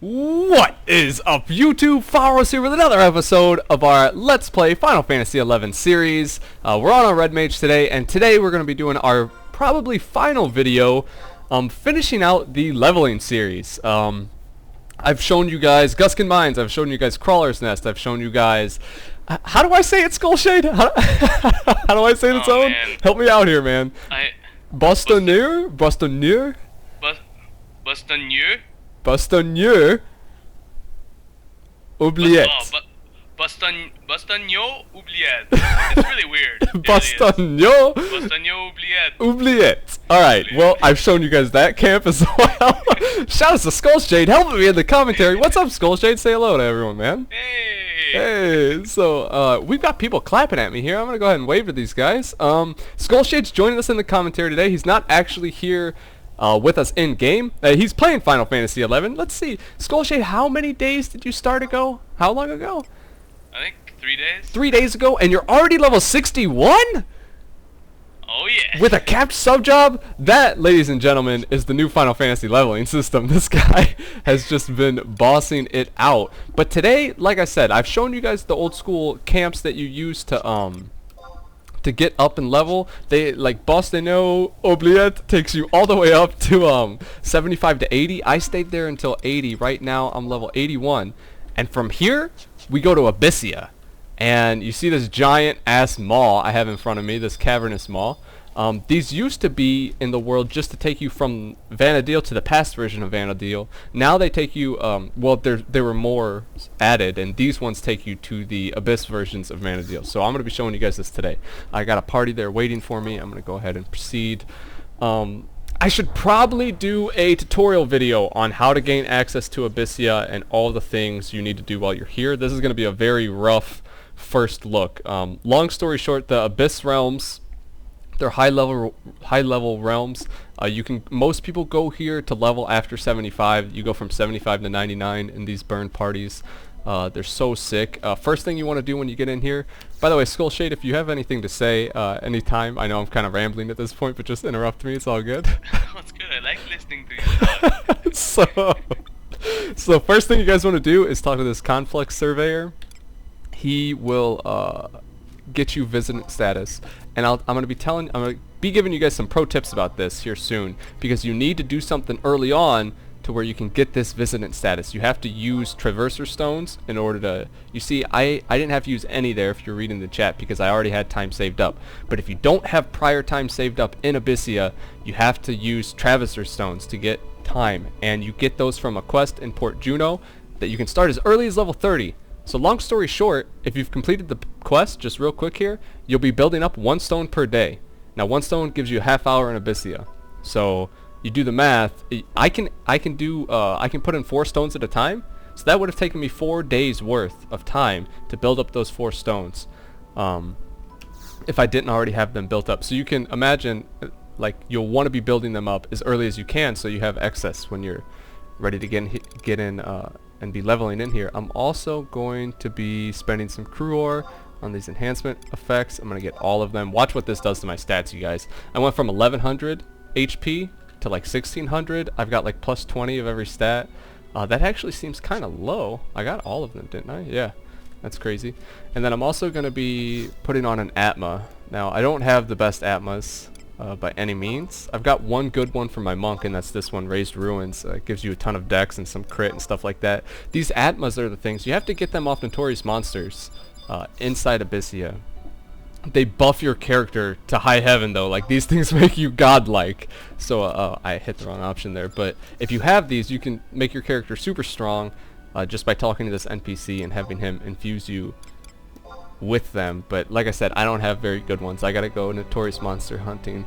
What is up, YouTube? Fahros here with another episode of our Let's Play Final Fantasy XI series. We're on our Red Mage today, and today we're going to be doing our probably final video, finishing out the leveling series. I've shown you guys Guskin Mines, I've shown you guys Crawler's Nest, I've shown you guys... How do I say it, Skullshade? How do I say this own? Help me out here, man. Bostonier? Bostonier? Bostonier? Bastonier oubliette. Bastagno oubliette. It's really weird. Bastagno oubliette. Oubliette. Alright, well, I've shown you guys that camp as well. Shout out to Skullshade helping me in the commentary. What's up, Skullshade? Say hello to everyone, man. Hey. Hey, so, we've got people clapping at me here. I'm gonna go ahead and wave to these guys. Skullshade's joining us in the commentary today. He's not actually here with us in game. He's playing Final Fantasy XI. Let's see, Skullshade, how many days did you start ago? How long ago? I think 3 days. 3 days ago, and you're already level 61? Oh yeah. With a capped sub job? That, ladies and gentlemen, is the new Final Fantasy leveling system. This guy has just been bossing it out. But today, like I said, I've shown you guys the old school camps that you use to get up and level. They like Bostonier oubliette takes you all the way up to 75 to 80. I stayed there until 80. Right now I'm level 81, and from here we go to Abyssea, and you see this giant ass maw I have in front of me, this cavernous maw. These used to be in the world just to take you from Vana'diel to the past version of Vana'diel. Now they take you, well, there were more added, and these ones take you to the Abyss versions of Vana'diel. So I'm going to be showing you guys this today. I got a party there waiting for me. I'm going to go ahead and proceed. I should probably do a tutorial video on how to gain access to Abyssea and all the things you need to do while you're here. This is going to be a very rough first look. Long story short, the Abyss realms, they're high level realms. Most people go here to level after 75. You go from 75 to 99 in these burn parties. They're so sick. First thing you want to do when you get in here, by the way, Skullshade, if you have anything to say anytime, I know I'm kind of rambling at this point, but just interrupt me, it's all good. Oh, it's good. I like listening to you. So first thing you guys want to do is talk to this conflict surveyor. He will get you visitant status, and I'm going to be giving you guys some pro tips about this here soon, because you need to do something early on to where you can get this visitant status. You have to use traverser stones in order to, you see, I didn't have to use any there if you're reading the chat, because I already had time saved up. But if you don't have prior time saved up in Abyssea, you have to use traverser stones to get time, and you get those from a quest in Port Juno that you can start as early as level 30. So long story short, if you've completed the quest, just real quick here, you'll be building up 1 stone per day. Now 1 stone gives you a half hour in Abyssea. So you do the math. I can put in 4 stones at a time. So that would have taken me 4 days worth of time to build up those 4 stones, if I didn't already have them built up. So you can imagine, like, you'll want to be building them up as early as you can, so you have excess when you're ready to get in and be leveling in here. I'm also going to be spending some crew ore on these enhancement effects. I'm going to get all of them. Watch what this does to my stats, you guys. I went from 1100 HP to like 1600. I've got like plus 20 of every stat. That actually seems kind of low. I got all of them, didn't I? Yeah, that's crazy. And then I'm also going to be putting on an Atma. Now, I don't have the best Atmas by any means. I've got one good one for my monk, and that's this one, Raised Ruins. It gives you a ton of dex and some crit and stuff like that. These Atmas are the things. You have to get them off Notorious Monsters inside Abyssea. They buff your character to high heaven, though. Like, these things make you godlike. So I hit the wrong option there. But if you have these, you can make your character super strong just by talking to this NPC and having him infuse you with them. But like I said, I don't have very good ones. I gotta go Notorious Monster hunting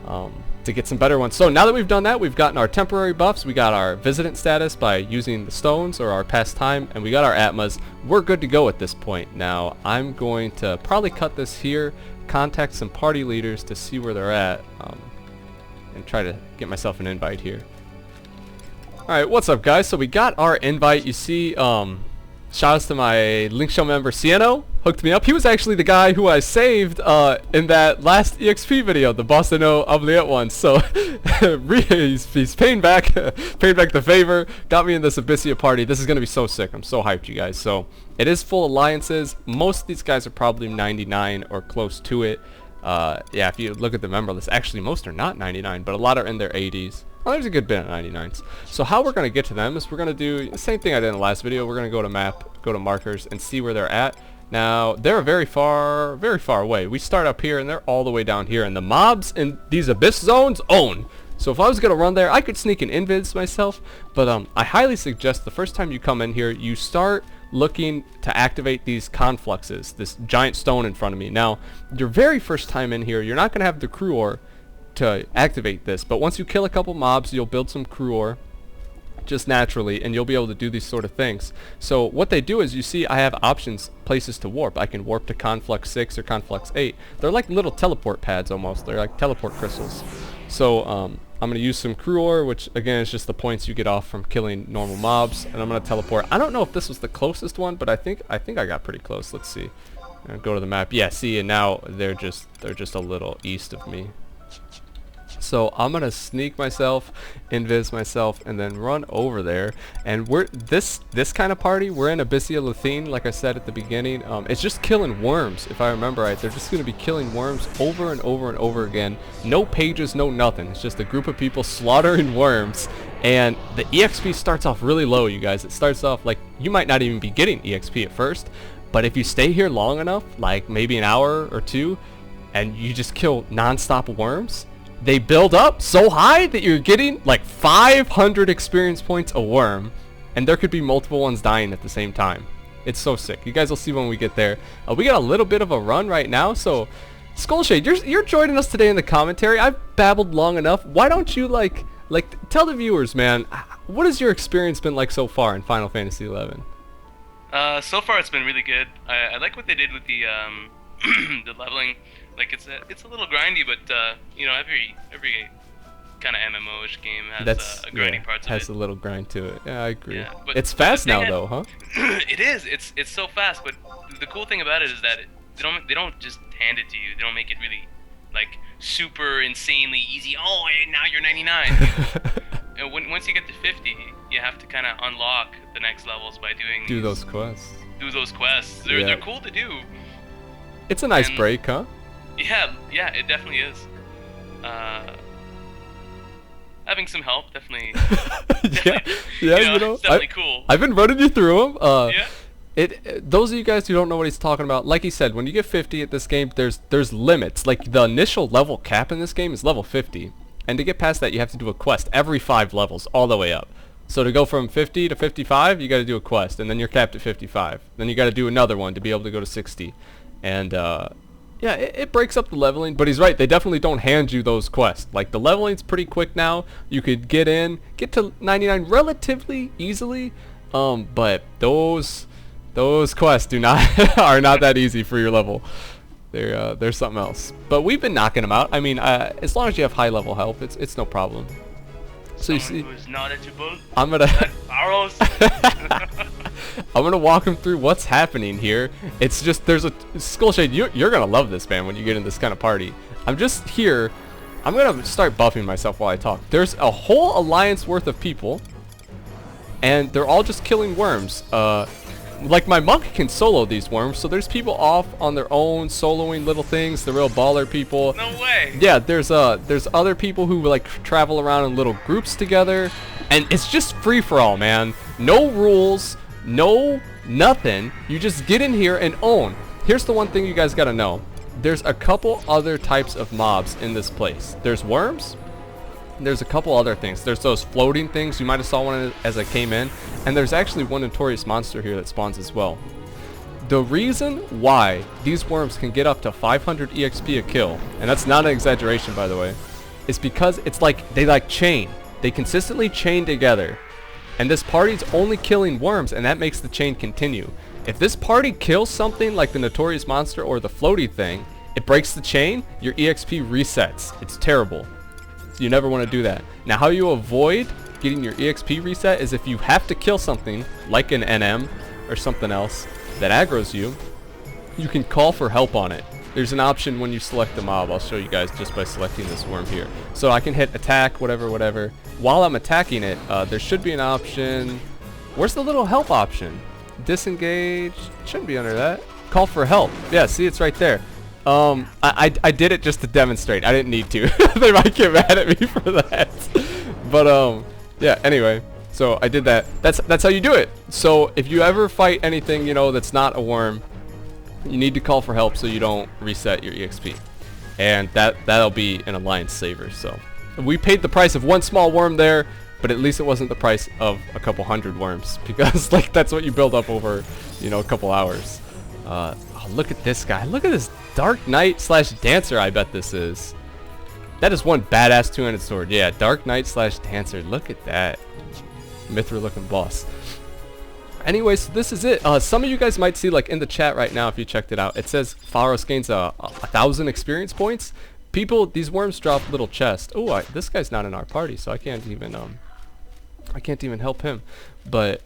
to get some better ones. So now that we've done that, we've gotten our temporary buffs, we got our visitant status by using the stones or our past time, and we got our Atmas. We're good to go at this point. Now I'm going to probably cut this here, contact some party leaders to see where they're at, and try to get myself an invite here. Alright, what's up, guys? So we got our invite. You see, shout outs to my Link Show member Cieno. hooked me up. He was actually the guy who I saved in that last EXP video, the Bossino Oubliette one. So he's paying back the favor. Got me in this Abyssea party. This is gonna be so sick. I'm so hyped, you guys. So it is full alliances. Most of these guys are probably 99 or close to it. Yeah, if you look at the member list, actually most are not 99, but a lot are in their 80s. Well, there's a good bit of 99s. So how we're going to get to them is we're going to do the same thing I did in the last video. We're going to go to map, go to markers, and see where they're at. Now, they're very far away. We start up here, and they're all the way down here. And the mobs in these abyss zones own. So if I was going to run there, I could sneak an invis myself. But I highly suggest the first time you come in here, you start looking to activate these confluxes, this giant stone in front of me. Now, your very first time in here, you're not going to have the crew ore to activate this, but once you kill a couple mobs, you'll build some crew ore just naturally, and you'll be able to do these sort of things. So what they do is, you see I have options, places to warp. I can warp to Conflux 6 or Conflux 8. They're like little teleport pads almost. They're like teleport crystals. So I'm going to use some crew ore, which again is just the points you get off from killing normal mobs, and I'm going to teleport. I don't know if this was the closest one, but I think I got pretty close. Let's see. Go to the map. Yeah, see, and now they're just a little east of me. So I'm gonna sneak myself, invis myself, and then run over there. And we're this kind of party. We're in Abyssea Luthine, like I said at the beginning. It's just killing worms, if I remember right. They're just gonna be killing worms over and over and over again. No pages, no nothing. It's just a group of people slaughtering worms. And the EXP starts off really low, you guys. It starts off like you might not even be getting EXP at first, but if you stay here long enough, like maybe an hour or two, and you just kill non-stop worms, they build up so high that you're getting like 500 experience points a worm, and there could be multiple ones dying at the same time. It's so sick. You guys will see when we get there. We got a little bit of a run right now, so Skullshade, you're joining us today in the commentary. I've babbled long enough. Why don't you like tell the viewers, man, what has your experience been like so far in Final Fantasy XI? So far it's been really good. I like what they did with the the leveling. Like it's a little grindy, but you know, every kind of MMO-ish game has a grinding part to it. Has a little grind to it. Yeah, I agree. Yeah, but it's fast now, though, huh? It is. It's so fast. But the cool thing about it is that they don't just hand it to you. They don't make it really like super insanely easy. Oh, hey, now you're 99. And once you get to 50, you have to kind of unlock the next levels by doing those quests. Do those quests. They're cool to do. It's a nice break, huh? Yeah, it definitely is. Having some help, definitely. Yeah, you know, it's definitely cool. I've been running you through them. Yeah. Those of you guys who don't know what he's talking about, like he said, when you get 50 at this game, there's limits. Like the initial level cap in this game is level 50, and to get past that, you have to do a quest every 5 levels, all the way up. So to go from 50 to 55, you got to do a quest, and then you're capped at 55. Then you got to do another one to be able to go to 60, and yeah, it breaks up the leveling, but he's right. They definitely don't hand you those quests. Like, the leveling's pretty quick now. You could get to 99 relatively easily, but those quests are not that easy for your level. They're something else. But we've been knocking them out. I mean, as long as you have high level help, it's no problem. So you see, who's knowledgeable. I'm gonna Fahros. I'm gonna walk him through what's happening here. It's just there's a Skullshade. You're gonna love this, man, when you get in this kind of party. I'm just here. I'm gonna start buffing myself while I talk. There's a whole alliance worth of people, and they're all just killing worms. Like my monk can solo these worms, so there's people off on their own soloing little things, the real baller people. No way. Yeah, there's other people who like travel around in little groups together, and it's just free for all, man. No rules, no nothing. You just get in here and own. Here's the one thing you guys gotta know. There's a couple other types of mobs in this place. There's worms. There's a couple other things. There's those floating things. You might have saw one as I came in. And there's actually one notorious monster here that spawns as well. The reason why these worms can get up to 500 EXP a kill, and that's not an exaggeration, by the way, is because it's like they like chain. They consistently chain together. And this party's only killing worms, and that makes the chain continue. If this party kills something like the notorious monster or the floaty thing, it breaks the chain, your EXP resets. It's terrible. So you never want to do that. Now, how you avoid getting your EXP reset is if you have to kill something like an NM or something else that aggroes you, you can call for help on it. There's an option when you select the mob. I'll show you guys just by selecting this worm here. So I can hit attack, whatever. While I'm attacking it, there should be an option. Where's the little help option? Disengage. Shouldn't be under that. Call for help. Yeah, see, it's right there. I did it just to demonstrate. I didn't need to. They might get mad at me for that. But yeah. Anyway, so I did that. That's how you do it. So if you ever fight anything, you know, that's not a worm, you need to call for help so you don't reset your EXP, and that'll be an alliance saver. So we paid the price of one small worm there, but at least it wasn't the price of a couple hundred worms, because like that's what you build up over, you know, a couple hours. Oh, look at this guy. Look at this Dark Knight / Dancer. I bet this is. That is one badass two-handed sword. Yeah, Dark Knight / Dancer. Look at that. Mithra looking boss. Anyway, so this is it. Some of you guys might see, like in the chat right now, if you checked it out, it says Fahros gains 1,000 experience points. People, these worms drop little chests. Oh, this guy's not in our party, so I can't even help him. But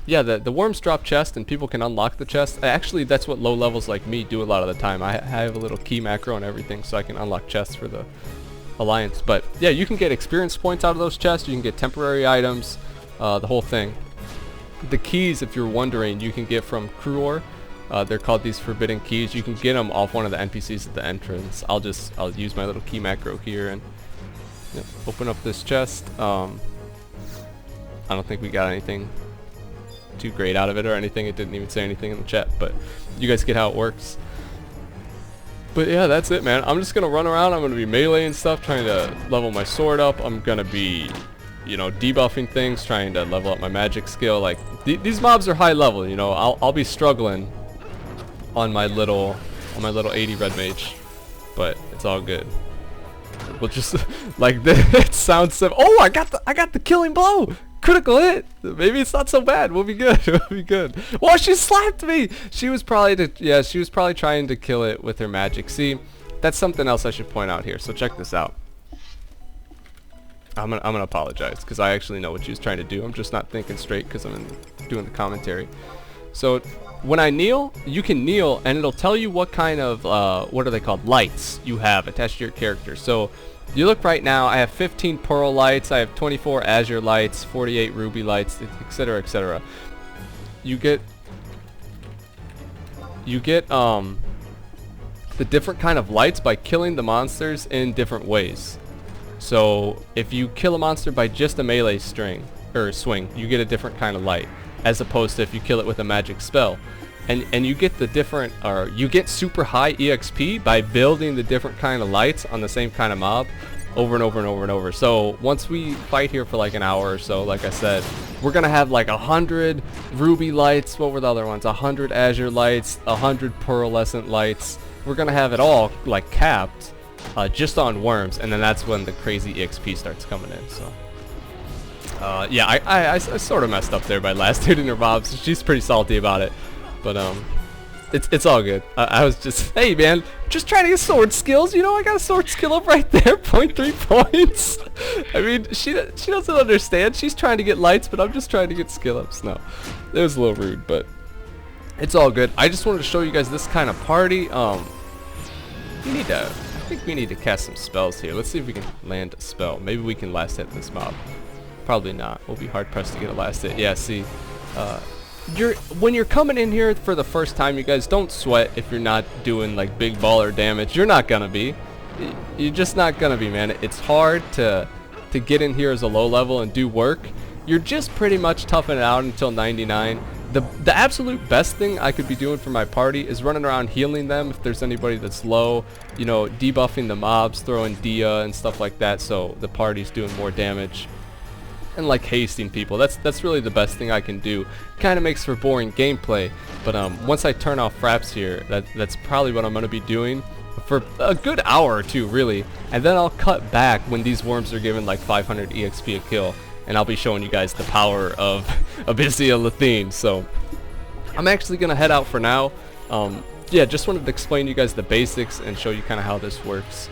yeah, the worms drop chests, and people can unlock the chest. Actually, that's what low levels like me do a lot of the time. I have a little key macro and everything, so I can unlock chests for the alliance. But yeah, you can get experience points out of those chests. You can get temporary items, the whole thing. The keys, if you're wondering, you can get from Cruor. They're called these forbidden keys. You can get them off one of the NPCs at the entrance. I'll use my little key macro here and open up this chest. I don't think we got anything too great out of it or anything. It didn't even say anything in the chat, but you guys get how it works. But yeah, that's it, man. I'm just gonna run around. I'm gonna be meleeing stuff, trying to level my sword up. I'm gonna be, you know, debuffing things, trying to level up my magic skill. Like these mobs are high level, you know. I'll be struggling on my little 80 red mage, but it's all good. We'll just like it sounds simple. Oh, I got the killing blow, critical hit. Maybe it's not so bad. We'll be good. We'll be good. Well, she slapped me. She was probably trying to kill it with her magic. See, that's something else I should point out here. So check this out. I'm gonna apologize because I actually know what she was trying to do. I'm just not thinking straight because I'm doing the commentary. So when I kneel, you can kneel and it'll tell you what kind of what are they called, lights you have attached to your character. So you look right now, I have 15 pearl lights, I have 24 azure lights, 48 ruby lights, etc., etc. You get the different kind of lights by killing the monsters in different ways. So if you kill a monster by just a melee swing, you get a different kind of light, as opposed to if you kill it with a magic spell. And you get you get super high EXP by building the different kind of lights on the same kind of mob over and over and over and over. So once we fight here for like an hour or so, like I said, we're gonna have like 100 ruby lights. What were the other ones? 100 azure lights, 100 pearlescent lights. We're gonna have it all like capped. Just on worms, and then that's when the crazy EXP starts coming in. So yeah, I sort of messed up there by last hitting her mobs. She's pretty salty about it, but it's all good. I was just, hey man, just trying to get sword skills, you know. I got a sword skill up right there, 0.3 points. I mean, she doesn't understand. She's trying to get lights, but I'm just trying to get skill ups. No, it was a little rude, but it's all good. I just wanted to show you guys this kind of party. I think we need to cast some spells here. Let's see if we can land a spell. Maybe we can last hit this mob. Probably not. We'll be hard pressed to get a last hit. Yeah, see, when you're coming in here for the first time, you guys don't sweat if you're not doing like big baller damage. You're not gonna be. You're just not gonna be, man. It's hard to get in here as a low level and do work. You're just pretty much toughing it out until 99. The absolute best thing I could be doing for my party is running around healing them if there's anybody that's low, you know, debuffing the mobs, throwing Dia and stuff like that, so the party's doing more damage, and like hasting people. That's really the best thing I can do. Kind of makes for boring gameplay, but once I turn off fraps here, that's probably what I'm gonna be doing for a good hour or two, really, and then I'll cut back when these worms are given like 500 EXP a kill. And I'll be showing you guys the power of Abyssea Lathine. So I'm actually gonna head out for now. Yeah, just wanted to explain to you guys the basics and show you kind of how this works.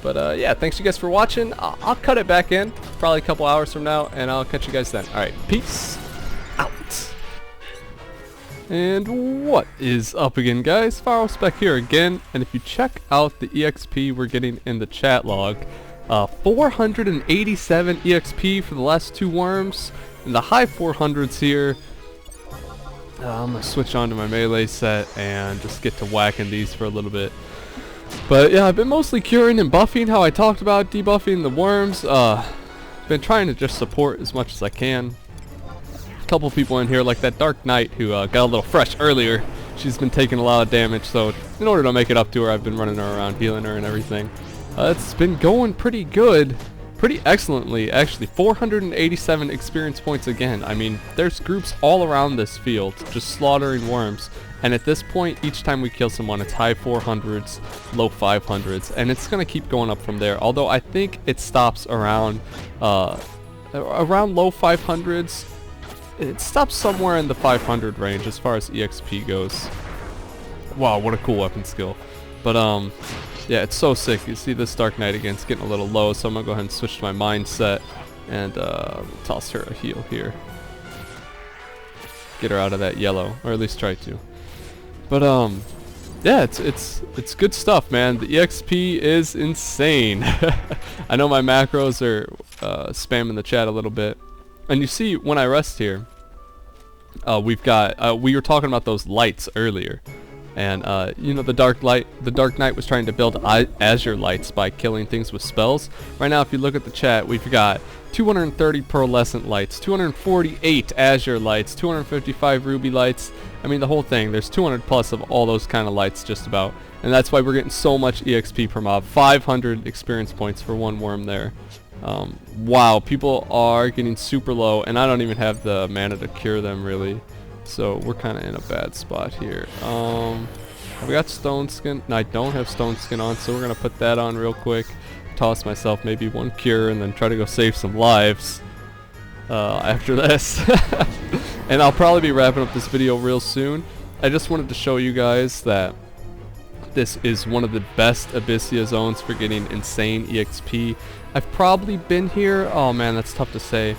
But yeah, thanks you guys for watching. I'll cut it back in probably a couple hours from now, and I'll catch you guys then. All right, peace out. And what is up again, guys? Fahros back here again, and if you check out the EXP we're getting in the chat log, 487 EXP for the last 2 worms, in the high 400s here. I'm gonna switch on to my melee set and just get to whacking these for a little bit. But yeah, I've been mostly curing and buffing how I talked about, debuffing the worms. Been trying to just support as much as I can. Couple people in here like that Dark Knight who got a little fresh earlier. She's been taking a lot of damage, so in order to make it up to her, I've been running her around healing her and everything. It's been going pretty good, pretty excellently actually. 487 experience points again. I mean, there's groups all around this field just slaughtering worms, and at this point each time we kill someone it's high 400s, low 500s, and it's gonna keep going up from there, although I think it stops around low 500s. It stops somewhere in the 500 range as far as EXP goes. Wow, what a cool weapon skill. But yeah, it's so sick. You see this Dark Knight again, it's getting a little low, so I'm gonna go ahead and switch to my mindset and toss her a heal here. Get her out of that yellow, or at least try to. But yeah, it's good stuff, man. The EXP is insane. I know my macros are spamming the chat a little bit. And you see, when I rest here, we've got, we were talking about those lights earlier. And, you know, the Dark Knight was trying to build Azure lights by killing things with spells. Right now, if you look at the chat, we've got 230 pearlescent lights, 248 Azure lights, 255 ruby lights. I mean, the whole thing. There's 200 plus of all those kind of lights just about. And that's why we're getting so much EXP per mob. 500 experience points for one worm there. Wow, people are getting super low, and I don't even have the mana to cure them really, so we're kind of in a bad spot here. We got stone skin. No, I don't have stone skin on, so we're gonna put that on real quick, toss myself maybe 1 cure, and then try to go save some lives after this. And I'll probably be wrapping up this video real soon. I just wanted to show you guys that this is one of the best Abyssea zones for getting insane EXP. I've probably been here, oh man, that's tough to say.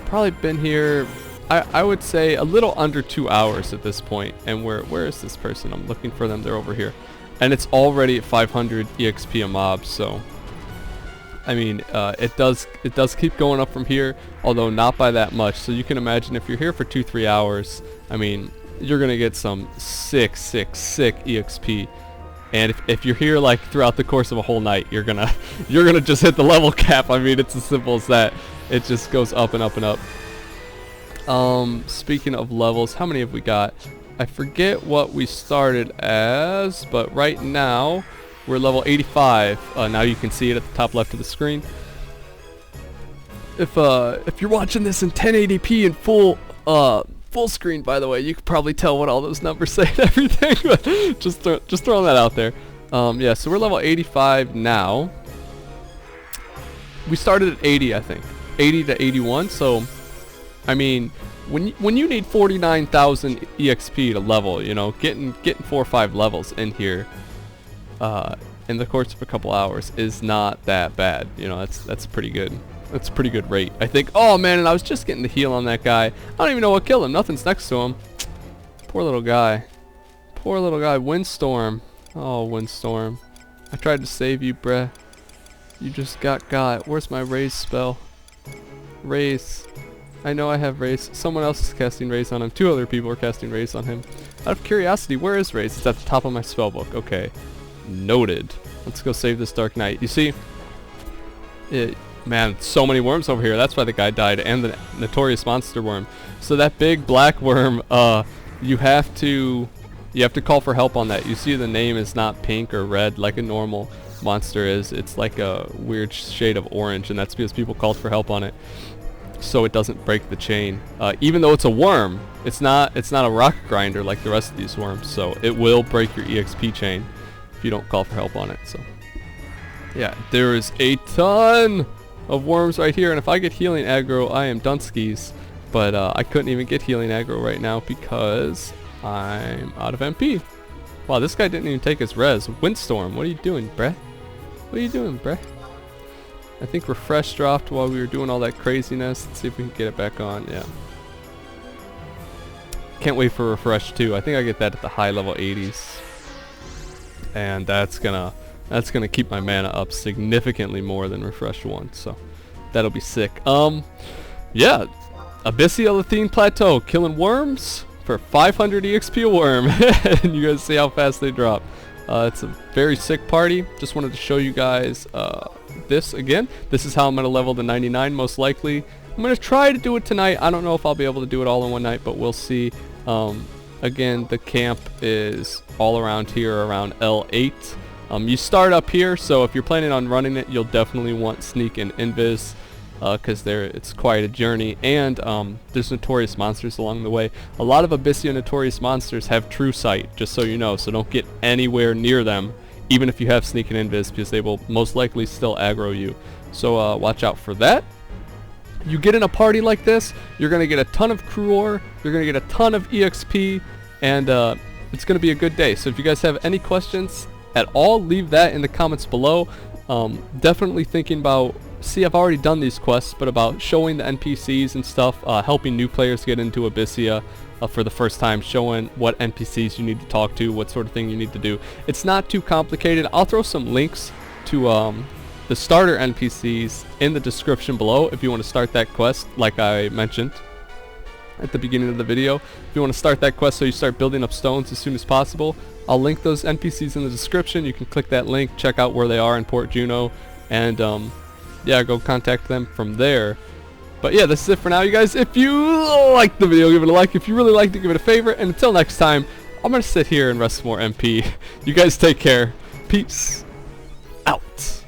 Probably been here, I would say a little under 2 hours at this point. And where is this person? I'm looking for them, they're over here. And it's already at 500 EXP a mob, so I mean, it does keep going up from here, although not by that much. So you can imagine if you're here for 2-3 hours, I mean, you're gonna get some sick EXP. And if you're here like throughout the course of a whole night, you're gonna just hit the level cap. I mean, it's as simple as that. It just goes up and up and up. Speaking of levels, how many have we got? I forget what we started as, but right now we're level 85. Now you can see it at the top left of the screen. If you're watching this in 1080p in full screen, by the way, you could probably tell what all those numbers say and everything, but just throwing that out there. Yeah, so we're level 85 now. We started at 80, I think, 80 to 81. So, I mean, when you need 49,000 EXP to level, you know, getting 4 or 5 levels in here, in the course of a couple hours is not that bad. You know, that's pretty good. That's a pretty good rate, I think. Oh man, and I was just getting the heal on that guy. I don't even know what killed him. Nothing's next to him. Poor little guy. Poor little guy. Windstorm. Oh, Windstorm. I tried to save you, bruh. You just got. Where's my raise spell? Raise. I know I have raise. Someone else is casting raise on him. 2 other people are casting raise on him. Out of curiosity, where is raise? It's at the top of my spell book. Okay. Noted. Let's go save this Dark Knight. You see? Man, so many worms over here. That's why the guy died, and the notorious monster worm. So that big black worm, you have to call for help on that. You see the name is not pink or red like a normal monster is. It's like a weird shade of orange, and that's because people called for help on it, so it doesn't break the chain. Even though it's a worm, it's not a rock grinder like the rest of these worms, so it will break your EXP chain if you don't call for help on it. So yeah, there is a ton of worms right here, and if I get healing aggro, I am Dunskies. But I couldn't even get healing aggro right now because I'm out of MP. Wow, this guy didn't even take his res. Windstorm, what are you doing, bruh? What are you doing, bruh? I think refresh dropped while we were doing all that craziness. Let's see if we can get it back on. Yeah. can't wait for refresh too. I think I get that at the high level 80s, and that's gonna keep my mana up significantly more than refresh 1. So that'll be sick. Yeah, Abyssea Lethine Plateau, killing worms for 500 EXP a worm, and you guys see how fast they drop. It's a very sick party. Just wanted to show you guys this again. This is how I'm gonna level the 99 most likely. I'm gonna try to do it tonight. I don't know if I'll be able to do it all in one night, but we'll see. Again, the camp is all around here, around L8. You start up here, so if you're planning on running it, you'll definitely want sneak and invis, because it's quite a journey, and there's notorious monsters along the way. A lot of Abyssea notorious monsters have true sight, just so you know, so don't get anywhere near them, even if you have sneak and invis, because they will most likely still aggro you. So watch out for that. You get in a party like this, you're going to get a ton of crew ore, you're going to get a ton of EXP, and it's going to be a good day. So if you guys have any questions at all, leave that in the comments below. Definitely thinking about, I've already done these quests, but about showing the NPCs and stuff, helping new players get into Abyssea for the first time, showing what NPCs you need to talk to, what sort of thing you need to do. It's not too complicated. I'll throw some links to the starter NPCs in the description below if you want to start that quest, like I mentioned at the beginning of the video. If you want to start that quest so you start building up stones as soon as possible, I'll link those NPCs in the description. You can click that link, check out where they are in Port Juno, and yeah, go contact them from there. But yeah, this is it for now, you guys. If you liked the video, give it a like. If you really liked it, give it a favorite. And until next time, I'm going to sit here and rest some more MP. You guys take care. Peace out.